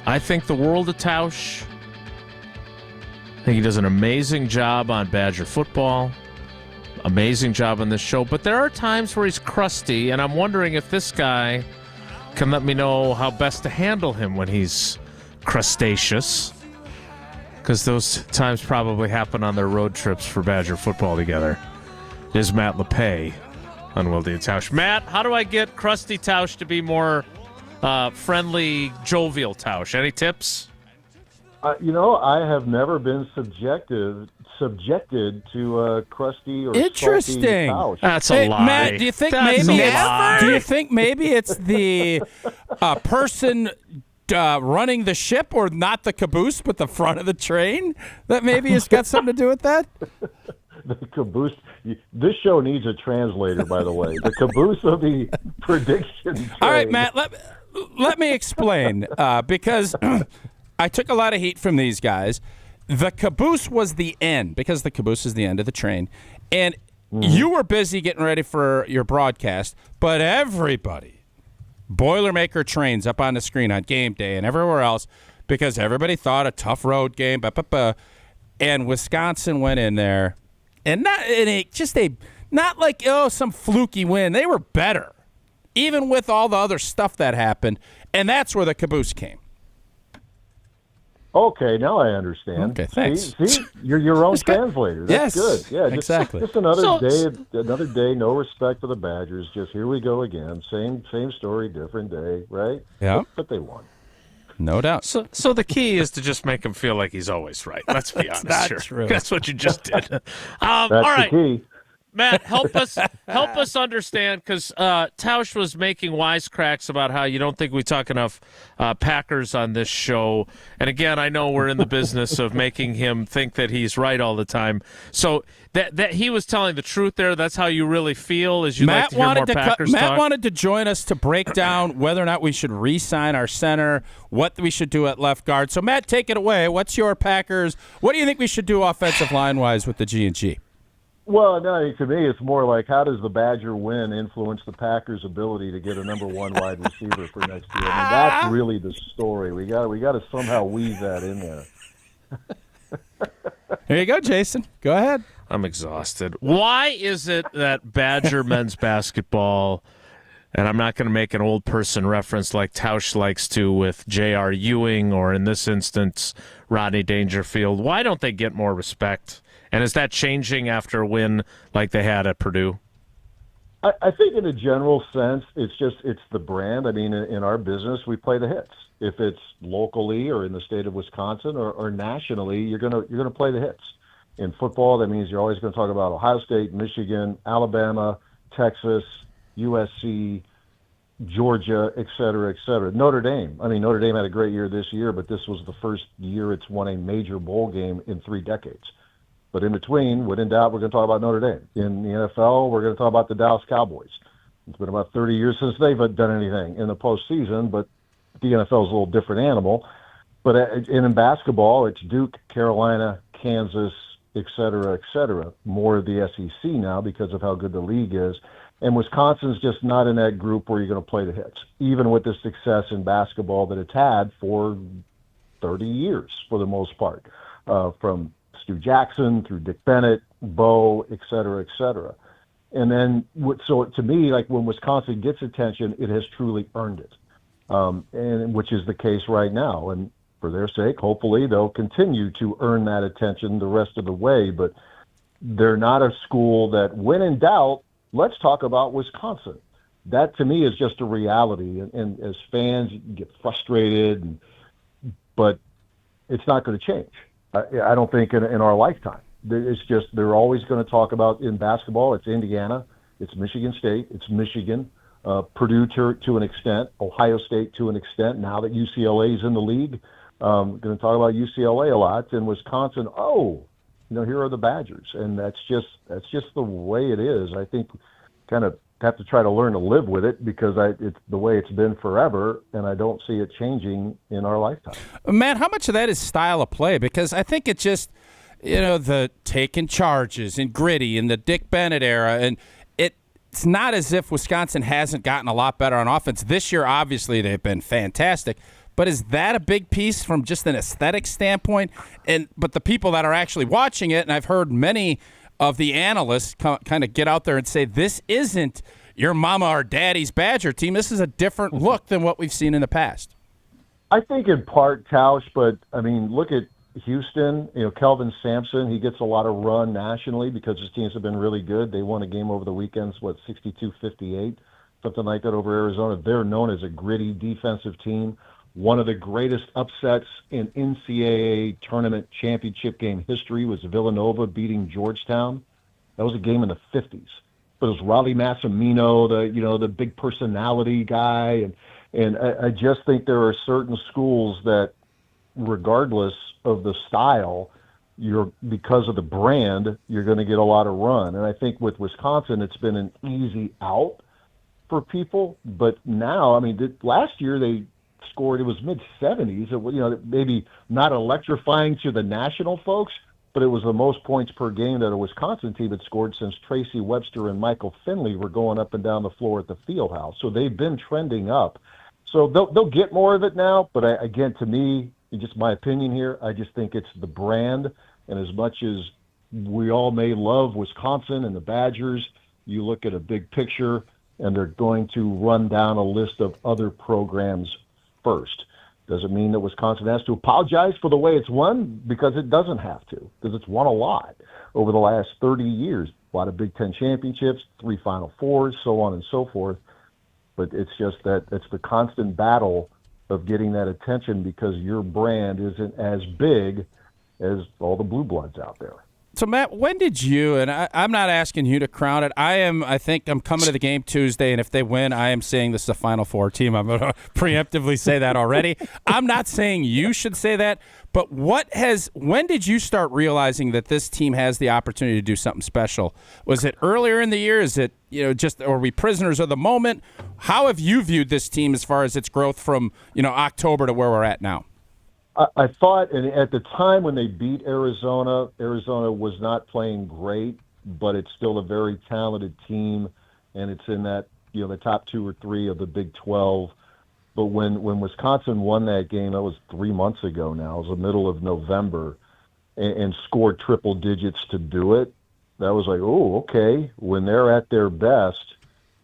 I think the world of Tausch. I think he does an amazing job on Badger football. Amazing job on this show. But there are times where he's crusty, and I'm wondering if this guy can let me know how best to handle him when he's crustaceous. Because those times probably happen on their road trips for Badger football together. Is Matt Lepay on Wilde Tausch. Matt, how do I get crusty Tausch to be more friendly, jovial Tausch? Any tips? I have never been subjected to crusty or Interesting. salty Tausch. That's a lie. Matt, do you think maybe it's the person running the ship, or not the caboose but the front of the train, that maybe has got something to do with that? The caboose. This show needs a translator, by the way. The caboose of the prediction train. All right, Matt, let me explain, because I took a lot of heat from these guys. The caboose was the end, because the caboose is the end of the train. And you were busy getting ready for your broadcast, but everybody, Boilermaker trains up on the screen on game day and everywhere else, because everybody thought a tough road game, and Wisconsin went in there, and not like some fluky win. They were better, even with all the other stuff that happened, and that's where the caboose came. Okay, now I understand. Okay, thanks. See, you're your own translator. That's good. Yeah, exactly. Just another day. No respect for the Badgers. Just here we go again. Same story, different day, right? Yeah. But they won. No doubt. So the key is to just make him feel like he's always right. Let's be honest. Not here. true. That's what you just did. That's all right. the key. Matt, help us understand, because Tausch was making wisecracks about how you don't think we talk enough Packers on this show. And again, I know we're in the business of making him think that he's right all the time. So that he was telling the truth there. That's how you really feel. Is you like to hear more Packers talk? Matt wanted to join us to break down whether or not we should re-sign our center, what we should do at left guard. So Matt, take it away. What's your Packers? What do you think we should do offensive line wise with the G&G? Well, no, to me, it's more like, how does the Badger win influence the Packers' ability to get a number one wide receiver for next year? I mean, that's really the story. We got to somehow weave that in there. Here you go, Jason. Go ahead. I'm exhausted. Why is it that Badger men's basketball, and I'm not going to make an old person reference like Tausch likes to with J.R. Ewing or, in this instance, Rodney Dangerfield, why don't they get more respect? And is that changing after a win like they had at Purdue? I think in a general sense, it's the brand. I mean, in our business, we play the hits. If it's locally or in the state of Wisconsin or nationally, you're gonna play the hits. In football, that means you're always going to talk about Ohio State, Michigan, Alabama, Texas, USC, Georgia, et cetera, et cetera. Notre Dame. I mean, Notre Dame had a great year this year, but this was the first year it's won a major bowl game in 3 decades. But in between, when in doubt, we're going to talk about Notre Dame. In the NFL, we're going to talk about the Dallas Cowboys. It's been about 30 years since they've done anything in the postseason, but the NFL is a little different animal. But in basketball, it's Duke, Carolina, Kansas, et cetera, more of the SEC now because of how good the league is. And Wisconsin's just not in that group where you're going to play the hits, even with the success in basketball that it's had for 30 years for the most part, from Stu Jackson through Dick Bennett, Bo, et cetera, et cetera. And then, so to me, like when Wisconsin gets attention, it has truly earned it, and which is the case right now. And for their sake, hopefully they'll continue to earn that attention the rest of the way. But they're not a school that, when in doubt, let's talk about Wisconsin. That to me is just a reality. And as fans, you get frustrated, but it's not going to change. I don't think in our lifetime. It's just they're always going to talk about, in basketball, it's Indiana, it's Michigan State, it's Michigan, Purdue to an extent, Ohio State to an extent. Now that UCLA is in the league, going to talk about UCLA a lot. In Wisconsin, here are the Badgers, and that's just the way it is. I think kind of have to try to learn to live with it because it's the way it's been forever, and I don't see it changing in our lifetime. Matt, how much of that is style of play? Because I think it's just, the taking charges and gritty and the Dick Bennett era, and it's not as if Wisconsin hasn't gotten a lot better on offense. This year, obviously, they've been fantastic, but is that a big piece from just an aesthetic standpoint? But the people that are actually watching it, and I've heard many of the analysts kind of get out there and say, this isn't your mama or daddy's Badger team. This is a different look than what we've seen in the past. I think in part, Tausch, but, I mean, look at Houston. Kelvin Sampson, he gets a lot of run nationally because his teams have been really good. They won a game over the weekends, 62-58, something like that over Arizona. They're known as a gritty defensive team. One of the greatest upsets in NCAA tournament championship game history was Villanova beating Georgetown. That was a game in the 50s. But it was Raleigh Massimino, the big personality guy, and I just think there are certain schools that, regardless of the style, because of the brand, you're going to get a lot of run. And I think with Wisconsin, it's been an easy out for people. But now, I mean, last year they scored, it was mid-70s. Maybe not electrifying to the national folks, but it was the most points per game that a Wisconsin team had scored since Tracy Webster and Michael Finley were going up and down the floor at the Fieldhouse. So they've been trending up. So they'll get more of it now. But again, to me, just my opinion here, I just think it's the brand. And as much as we all may love Wisconsin and the Badgers, you look at a big picture, and they're going to run down a list of other programs first. Doesn't mean that Wisconsin has to apologize for the way it's won, because it doesn't have to, because it's won a lot over the last 30 years. A lot of Big Ten championships, 3 Final Fours, so on and so forth. But it's just that it's the constant battle of getting that attention because your brand isn't as big as all the blue bloods out there. So, Matt, when did you, and I'm not asking you to crown it, I think I'm coming to the game Tuesday, and if they win, I am saying this is a Final Four team. I'm going to preemptively say that already. I'm not saying you should say that, but when did you start realizing that this team has the opportunity to do something special? Was it earlier in the year? Is it, are we prisoners of the moment? How have you viewed this team as far as its growth from, October to where we're at now? I thought, and at the time when they beat Arizona was not playing great, but it's still a very talented team, and it's in that, the top 2 or 3 of the Big 12. But when Wisconsin won that game, that was 3 months ago now, it was the middle of November, and scored triple digits to do it, that was like, oh, okay, when they're at their best,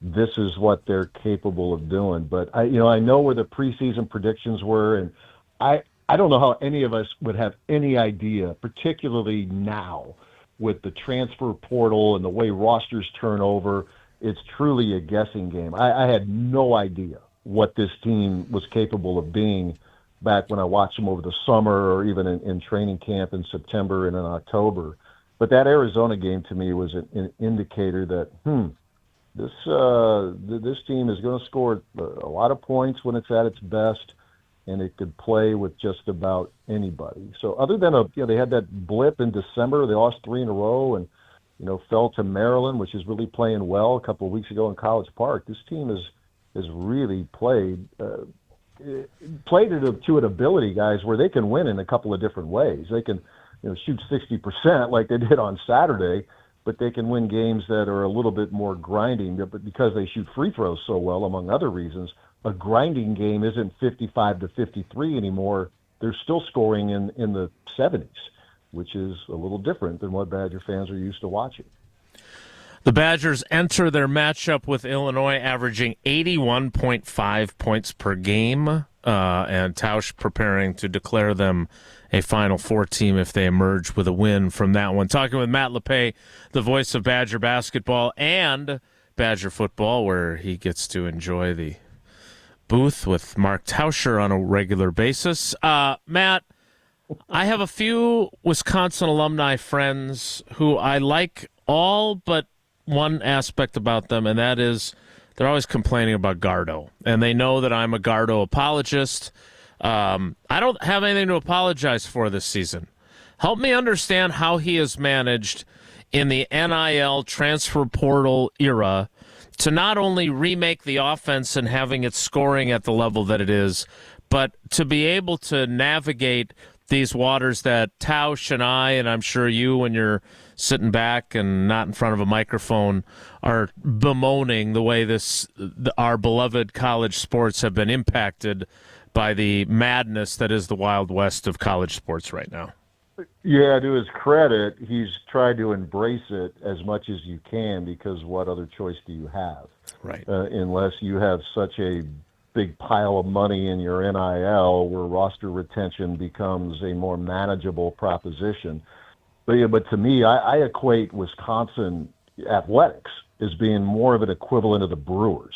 this is what they're capable of doing. But I know where the preseason predictions were, and I don't know how any of us would have any idea, particularly now with the transfer portal and the way rosters turn over. It's truly a guessing game. I had no idea what this team was capable of being back when I watched them over the summer or even in training camp in September and in October. But that Arizona game to me was an indicator that, this team is going to score a lot of points when it's at its best, and it could play with just about anybody. So other than they had that blip in December, they lost 3 in a row, and fell to Maryland, which is really playing well a couple of weeks ago in College Park. This team has really played it to an ability, guys, where they can win in a couple of different ways. They can shoot 60% like they did on Saturday, but they can win games that are a little bit more grinding. But because they shoot free throws so well, among other reasons, a grinding game isn't 55-53 anymore. They're still scoring in the 70s, which is a little different than what Badger fans are used to watching. The Badgers enter their matchup with Illinois averaging 81.5 points per game, and Tausch preparing to declare them a Final Four team if they emerge with a win from that one. Talking with Matt Lepay, the voice of Badger basketball and Badger football, where he gets to enjoy the booth with Mark Tauscher on a regular basis. Matt, I have a few Wisconsin alumni friends who I like all but one aspect about them, and that is they're always complaining about Gardo, and they know that I'm a Gardo apologist. I don't have anything to apologize for this season. Help me understand how he has managed in the NIL transfer portal era to not only remake the offense and having it scoring at the level that it is, but to be able to navigate these waters that Tausch and I, and I'm sure you when you're sitting back and not in front of a microphone, are bemoaning the way our beloved college sports have been impacted by the madness that is the Wild West of college sports right now. Yeah, to his credit, he's tried to embrace it as much as you can, because what other choice do you have? Right. Unless you have such a big pile of money in your NIL where roster retention becomes a more manageable proposition. But to me, I equate Wisconsin athletics as being more of an equivalent of the Brewers,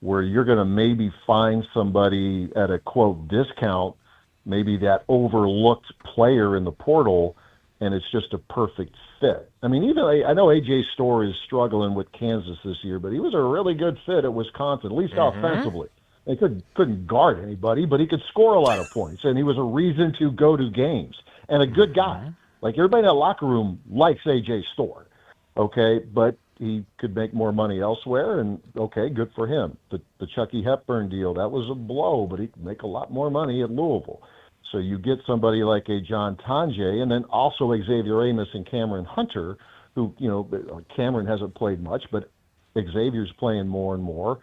where you're going to maybe find somebody at a, quote, discount, maybe that overlooked player in the portal, and it's just a perfect fit. I mean, even I know A.J. Storr is struggling with Kansas this year, but he was a really good fit at Wisconsin, at least offensively. They couldn't guard anybody, but he could score a lot of points, and he was a reason to go to games, and a good guy. Like, everybody in that locker room likes A.J. Storr, okay? But he could make more money elsewhere, and, okay, good for him. The Chucky Hepburn deal, that was a blow, but he could make a lot more money at Louisville. So you get somebody like a John Tonje, and then also Xavier Amos and Cameron Hunter, who, Cameron hasn't played much, but Xavier's playing more and more.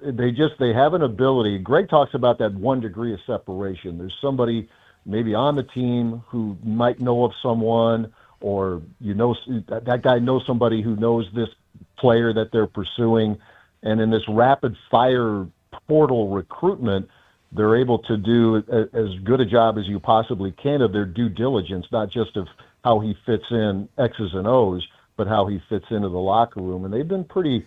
They have an ability. Greg talks about that 1 degree of separation. There's somebody maybe on the team who might know of someone, or that guy knows somebody who knows this player that they're pursuing, and in this rapid fire portal recruitment, they're able to do as good a job as you possibly can of their due diligence, not just of how he fits in X's and O's, but how he fits into the locker room. And they've been pretty,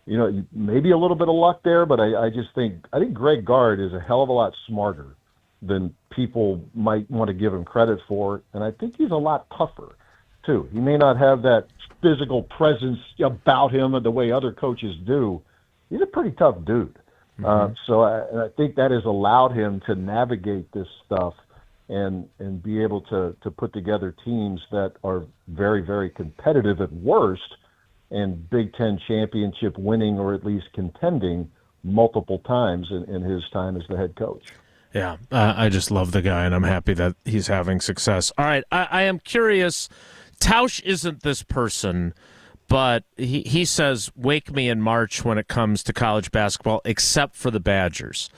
maybe a little bit of luck there, but I think Greg Gard is a hell of a lot smarter than people might want to give him credit for. And I think he's a lot tougher, too. He may not have that physical presence about him the way other coaches do. He's a pretty tough dude. So I think that has allowed him to navigate this stuff and be able to put together teams that are very, very competitive at worst, and Big Ten championship winning, or at least contending multiple times in his time as the head coach. Yeah, I just love the guy, and I'm happy that he's having success. All right, I am curious. Tausch isn't this person, but he says, wake me in March when it comes to college basketball, except for the Badgers.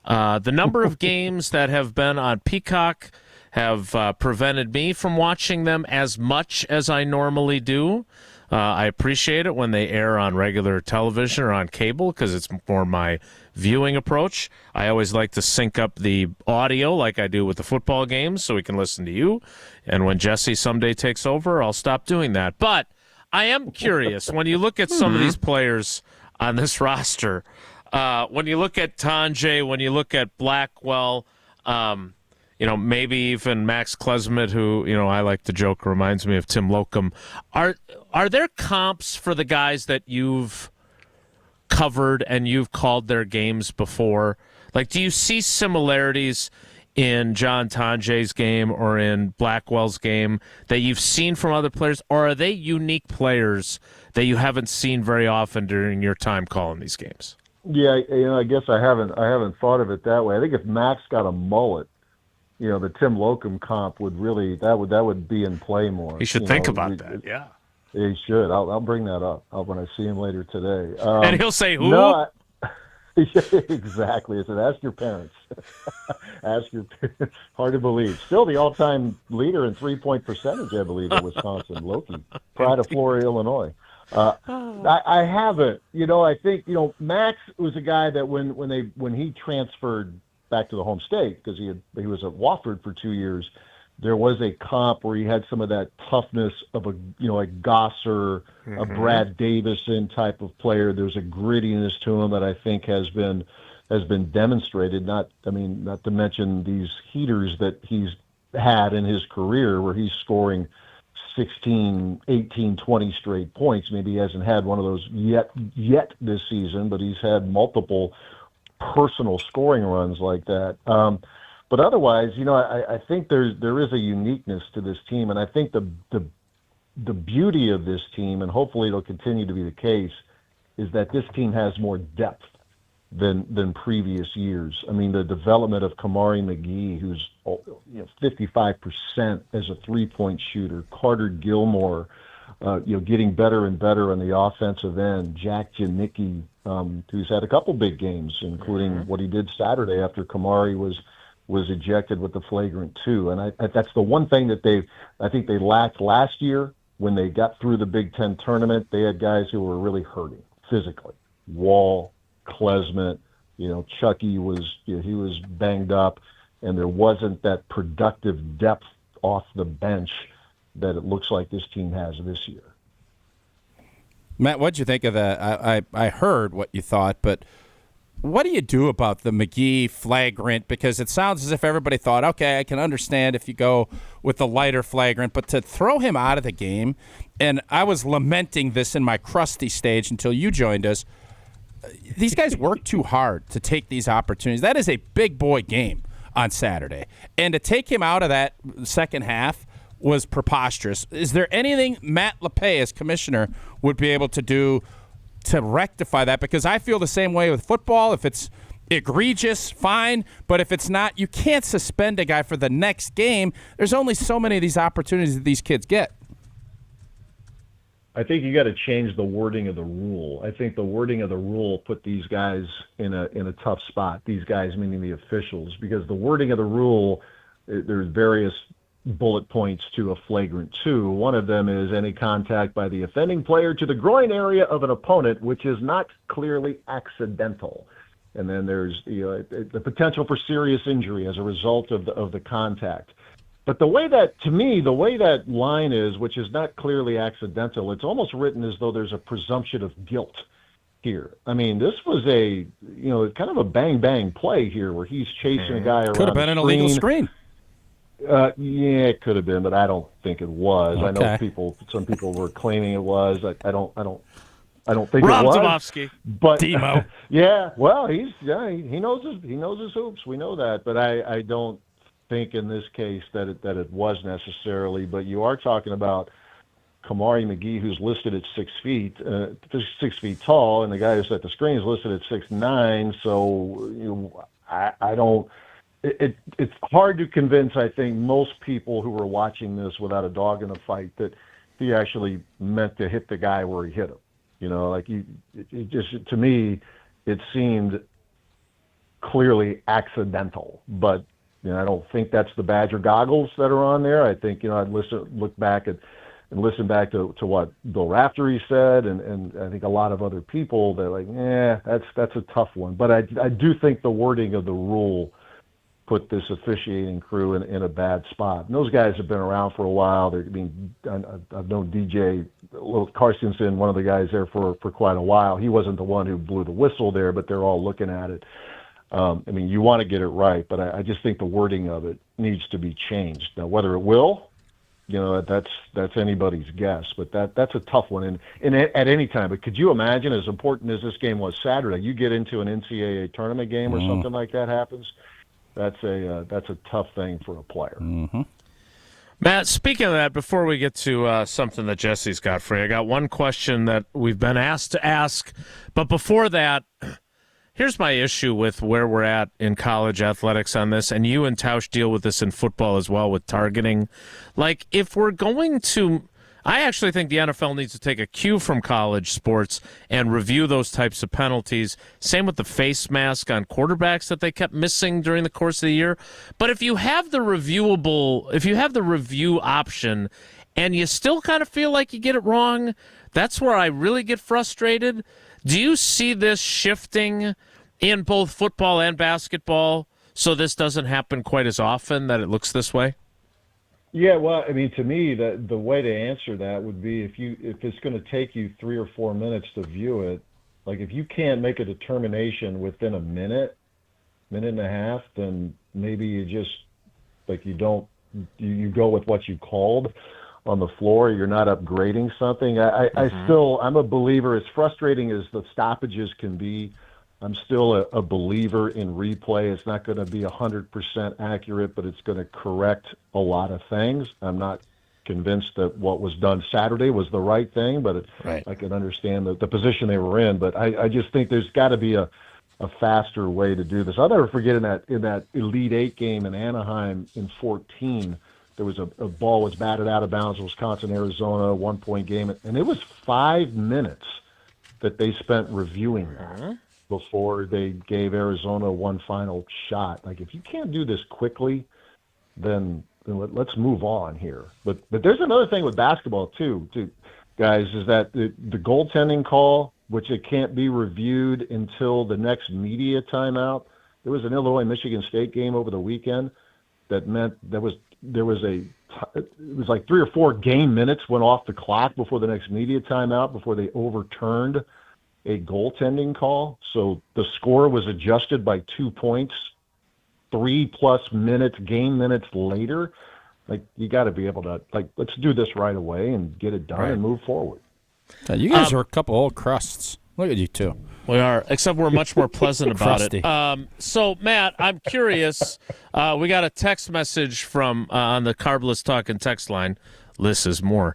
The number of games that have been on Peacock have prevented me from watching them as much as I normally do. I appreciate it when they air on regular television or on cable, because it's more my viewing approach. I always like to sync up the audio like I do with the football games so we can listen to you. And when Jesse someday takes over, I'll stop doing that. But I am curious, when you look at some of these players on this roster, when you look at Tonje, when you look at Blackwell, maybe even Max Klesmit, who, I like to joke, reminds me of Tim Locum. Are there comps for the guys that you've covered and you've called their games before? Like, do you see similarities in John Tonje's game or in Blackwell's game that you've seen from other players, or are they unique players that you haven't seen very often during your time calling these games? Yeah, I guess I haven't thought of it that way. I think if Max got a mullet, the Tim Locum comp would really that would be in play more. You should think about that. Yeah, he should. I'll bring that up when I see him later today. And he'll say, "Who?" No, exactly. I said, ask your parents. Ask your parents. Hard to believe. Still the all-time leader in three-point percentage, I believe, at Wisconsin. Loki, pride of Florida, Illinois. I haven't. I think Max was a guy that when he transferred back to the home state, because he was at Wofford for 2 years, there was a comp where he had some of that toughness of a Gosser, a Brad Davison type of player. There's a grittiness to him that I think has been demonstrated. Not to mention these heaters that he's had in his career where he's scoring 16, 18, 20 straight points. Maybe he hasn't had one of those yet this season, but he's had multiple personal scoring runs like that. But otherwise, I think there is a uniqueness to this team, and I think the beauty of this team, and hopefully it'll continue to be the case, is that this team has more depth than previous years. I mean, the development of Kamari McGee, who's 55% as a three-point shooter, Carter Gilmore, getting better and better on the offensive end. Jack Janicki, who's had a couple big games, including what he did Saturday after Kamari was ejected with the flagrant 2. And that's the one thing that I think they lacked last year when they got through the Big Ten tournament. They had guys who were really hurting physically. Wall, Klesmet, Chucky he was banged up, and there wasn't that productive depth off the bench that it looks like this team has this year. Matt, what'd you think of that? I heard what you thought, but what do you do about the McGee flagrant? Because it sounds as if everybody thought, okay, I can understand if you go with the lighter flagrant, but to throw him out of the game, and I was lamenting this in my crusty stage until you joined us, these guys work too hard to take these opportunities. That is a big boy game on Saturday. And to take him out of that second half was preposterous. Is there anything Matt Lepay as commissioner would be able to do to rectify that? Because I feel the same way with football. If it's egregious, fine. But if it's not, you can't suspend a guy for the next game. There's only so many of these opportunities that these kids get. I think you got to change the wording of the rule. I think the wording of the rule put these guys in a tough spot. These guys meaning the officials, because the wording of the rule, there's various bullet points to a flagrant 2. One of them is any contact by the offending player to the groin area of an opponent which is not clearly accidental. And then there's the potential for serious injury as a result of the contact. But the way that line is, which is not clearly accidental, it's almost written as though there's a presumption of guilt here. I mean, this was kind of a bang play here where he's chasing a guy around. Could have been an illegal screen. Yeah, it could have been, but I don't think it was. Okay. I know some people were claiming it was. I don't think Rob it was. Zabowski. But Demo. yeah, well, he knows his hoops. We know that, but I don't think in this case that it was necessarily. But you are talking about Kamari McGee, who's listed at 6 feet, 6 feet tall, and the guy who's at the screen is listed at 6'9". So I don't. It's hard to convince, I think, most people who were watching this without a dog in the fight that he actually meant to hit the guy where he hit him. It just, to me, it seemed clearly accidental. But I don't think that's the Badger goggles that are on there. I think I'd look back and listen back to what Bill Raftery said, and I think a lot of other people. They're like, that's a tough one. But I do think the wording of the rule put this officiating crew in a bad spot. And those guys have been around for a while. I've known DJ Carstensen, one of the guys there for quite a while. He wasn't the one who blew the whistle there, but they're all looking at it. You want to get it right, but I just think the wording of it needs to be changed. Now, whether it will, that's anybody's guess. But that's a tough one, and at any time. But could you imagine, as important as this game was Saturday, you get into an NCAA tournament game or something like that happens? That's a tough thing for a player. Mm-hmm. Matt, speaking of that, before we get to something that Jesse's got for you, I got one question that we've been asked to ask. But before that, here's my issue with where we're at in college athletics on this, and you and Tausch deal with this in football as well with targeting. Like, if we're going to... I actually think the NFL needs to take a cue from college sports and review those types of penalties. Same with the face mask on quarterbacks that they kept missing during the course of the year. But if you have the review option and you still kind of feel like you get it wrong, that's where I really get frustrated. Do you see this shifting in both football and basketball so this doesn't happen quite as often, that it looks this way? Yeah, well, to me, the way to answer that would be if it's going to take you 3 or 4 minutes to view it, like if you can't make a determination within a minute and a half, then maybe you just you go with what you called on the floor. You're not upgrading something. I'm a believer, as frustrating as the stoppages can be. I'm still a believer in replay. It's not going to be 100% accurate, but it's going to correct a lot of things. I'm not convinced that what was done Saturday was the right thing, but I can understand the position they were in. But I just think there's got to be a faster way to do this. I'll never forget in that Elite Eight game in Anaheim in 2014, there was a ball was batted out of bounds, Wisconsin, Arizona, 1-point game, and it was 5 minutes that they spent reviewing that before they gave Arizona one final shot. Like, if you can't do this quickly, then let's move on here. But there's another thing with basketball too, guys, is that the goaltending call, which it can't be reviewed until the next media timeout. There was an Illinois-Michigan State game over the weekend that meant it was like 3 or 4 game minutes went off the clock before the next media timeout before they overturned a goaltending call. So the score was adjusted by 2 points 3+ minutes, game minutes later. Like, you got to be able to, like, let's do this right away and get it done and move forward. You guys are a couple old crusts. Look at you two. We are, except we're much more pleasant about it. So, Matt, I'm curious. We got a text message from on the Carbless Talking text line. Liz is more.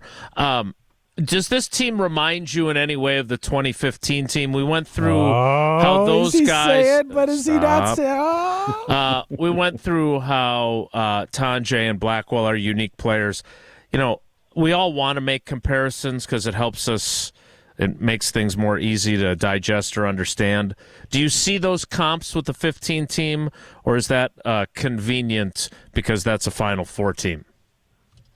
Does this team remind you in any way of the 2015 team? We went through how those guys. But is he not saying? We went through how Tanjay and Blackwell are unique players. You know, we all want to make comparisons because it helps us. It makes things more easy to digest or understand. Do you see those comps with the 15 team, or is that convenient because that's a Final Four team?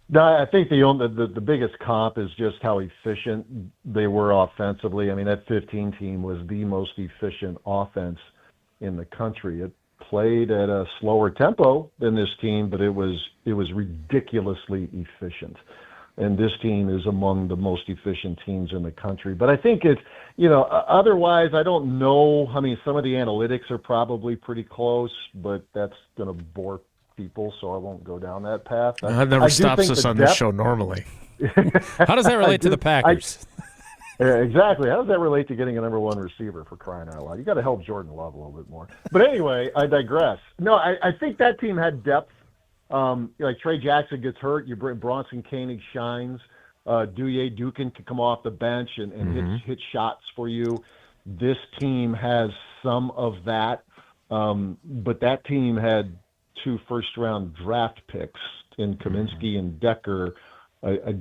No, I think the biggest comp is just how efficient they were offensively. I mean, that 15 team was the most efficient offense in the country. It played at a slower tempo than this team, but it was ridiculously efficient. And this team is among the most efficient teams in the country. But I think it's, otherwise, I don't know. I mean, some of the analytics are probably pretty close, but that's going to bore people, so I won't go down that path. That never stops us on this show normally. How does that relate to the Packers? Exactly. How does that relate to getting a number 1 receiver, for crying out loud? You got to help Jordan Love a little bit more. But anyway, I digress. No, I think that team had depth. Like Trey Jackson gets hurt, you bring Bronson Koenig shines. Douye Dukin can come off the bench and hit shots for you. This team has some of that, but that team had 2 first-round draft picks in Kaminsky and Decker. I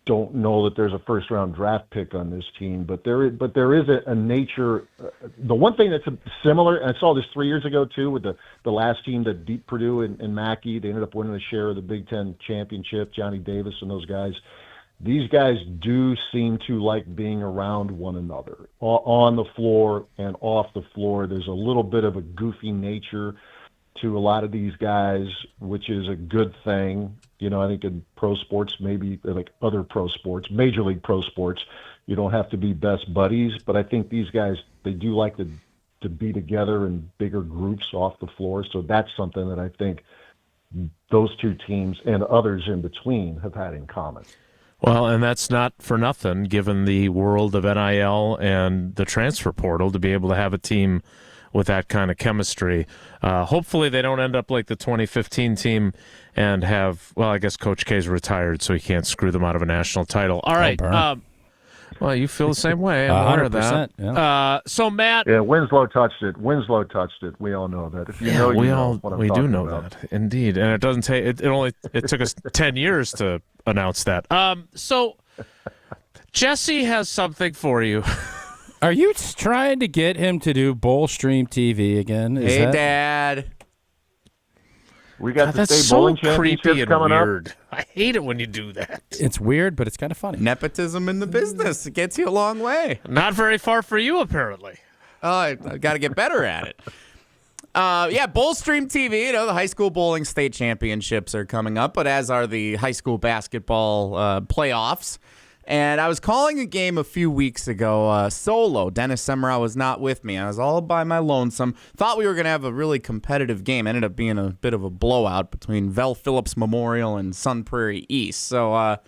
don't know that there's a first-round draft pick on this team, but there is a nature. The one thing that's similar, and I saw this 3 years ago too, with the last team that beat Purdue and Mackey. They ended up winning a share of the Big Ten championship. Johnny Davis and those guys. These guys do seem to like being around one another on the floor and off the floor. There's a little bit of a goofy nature to a lot of these guys, which is a good thing. I think in pro sports, maybe like other pro sports, Major League pro sports, you don't have to be best buddies. But I think these guys, they do like to be together in bigger groups off the floor. So that's something that I think those 2 teams and others in between have had in common. Well, and that's not for nothing, given the world of NIL and the transfer portal, to be able to have a team with that kind of chemistry. Hopefully they don't end up like the 2015 team and have, well, I guess Coach K's retired, so he can't screw them out of a national title. All right. Well, you feel the same way. I'm aware of that. Yeah. So, Matt. Yeah, Winslow touched it. We all know that. If you know, you know what I'm we do know about. that, indeed. And it doesn't take. It took us 10 years to announce that. So, Jesse has something for you. Are you trying to get him to do Bowl Stream TV again? Hey, Dad. We got the that's state so bowling creepy championships and coming weird. up. I hate it when you do that. It's weird, but it's kind of funny. Nepotism in the business. It gets you a long way. Not very far for you, apparently. Oh, I got to get better at it. Bowl Stream TV, the high school bowling state championships are coming up, but as are the high school basketball playoffs. And I was calling a game a few weeks ago solo. Dennis Semrau was not with me. I was all by my lonesome. Thought we were going to have a really competitive game. Ended up being a bit of a blowout between Vel Phillips Memorial and Sun Prairie East. So I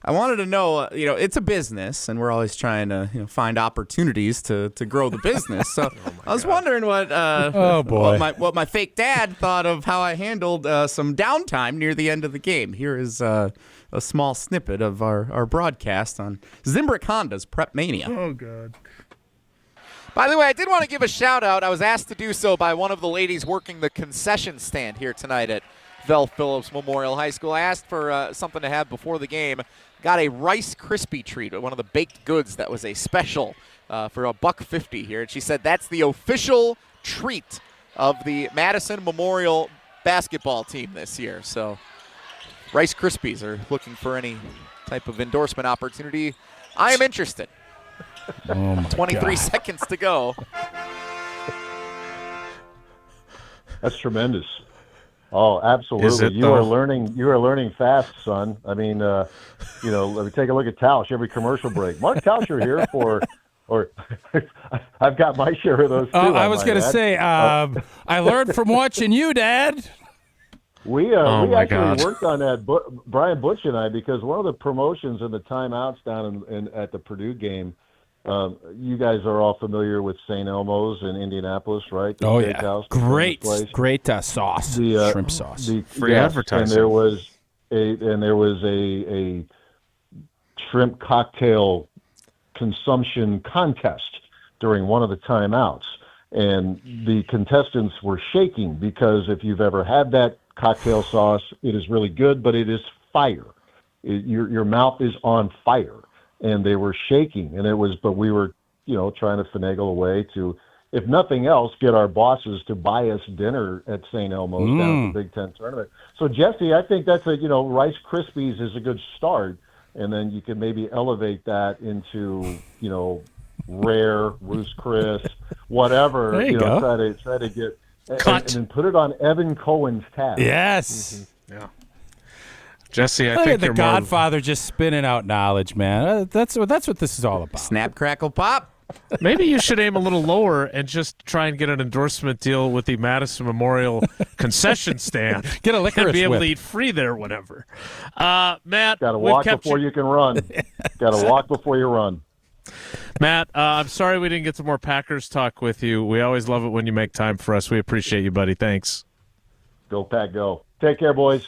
wanted to know, it's a business, and we're always trying to find opportunities to grow the business. So I was wondering what what my fake dad thought of how I handled some downtime near the end of the game. Here is a small snippet of our broadcast on Zimbrick Honda's Prep Mania. Oh, God. By the way, I did want to give a shout out. I was asked to do so by one of the ladies working the concession stand here tonight at Vel Phillips Memorial High School. I asked for something to have before the game. Got a Rice Krispie treat, one of the baked goods that was a special for $1.50 here. And she said that's the official treat of the Madison Memorial basketball team this year. So Rice Krispies are looking for any type of endorsement opportunity. I am interested. Oh my 23 God. seconds to go. That's tremendous. Oh, absolutely. Is it, you though? are learning fast, son. I mean, let me take a look at Tausch every commercial break. Mark Tauscher here or I've got my share of those too. I was going to say, I learned from watching you, Dad. We Oh, my actually God. worked on that, Brian Butch and I, because one of the promotions and the timeouts down at the Purdue game, you guys are all familiar with St. Elmo's in Indianapolis, right? The Oh, yeah. steakhouse, the famous place. Great sauce. Shrimp sauce. Free advertising. And there was a shrimp cocktail consumption contest during one of the timeouts. And the contestants were shaking because if you've ever had that cocktail sauce, it is really good, but it is fire. Your mouth is on fire. And they were shaking, but we were, trying to finagle a way to, if nothing else, get our bosses to buy us dinner at St. Elmo's down at the Big Ten tournament. So, Jesse, I think that's Rice Krispies is a good start, and then you can maybe elevate that into, Rare, Roost Chris, whatever. There you go. Try to get Cut. and then put it on Evan Cohen's tab. Yes. Yeah. Jesse, I Look think at the you're Godfather just spinning out knowledge, man. That's what this is all about. Snap, crackle, pop. Maybe you should aim a little lower and just try and get an endorsement deal with the Madison Memorial concession stand. Get a licorice and be able whip. to eat free there whenever. Matt, Got to we've walk kept before you can run. Got to walk before you run. Matt, I'm sorry we didn't get some more Packers talk with you. We always love it when you make time for us. We appreciate you, buddy. Thanks. Go, Pack, go. Take care, boys.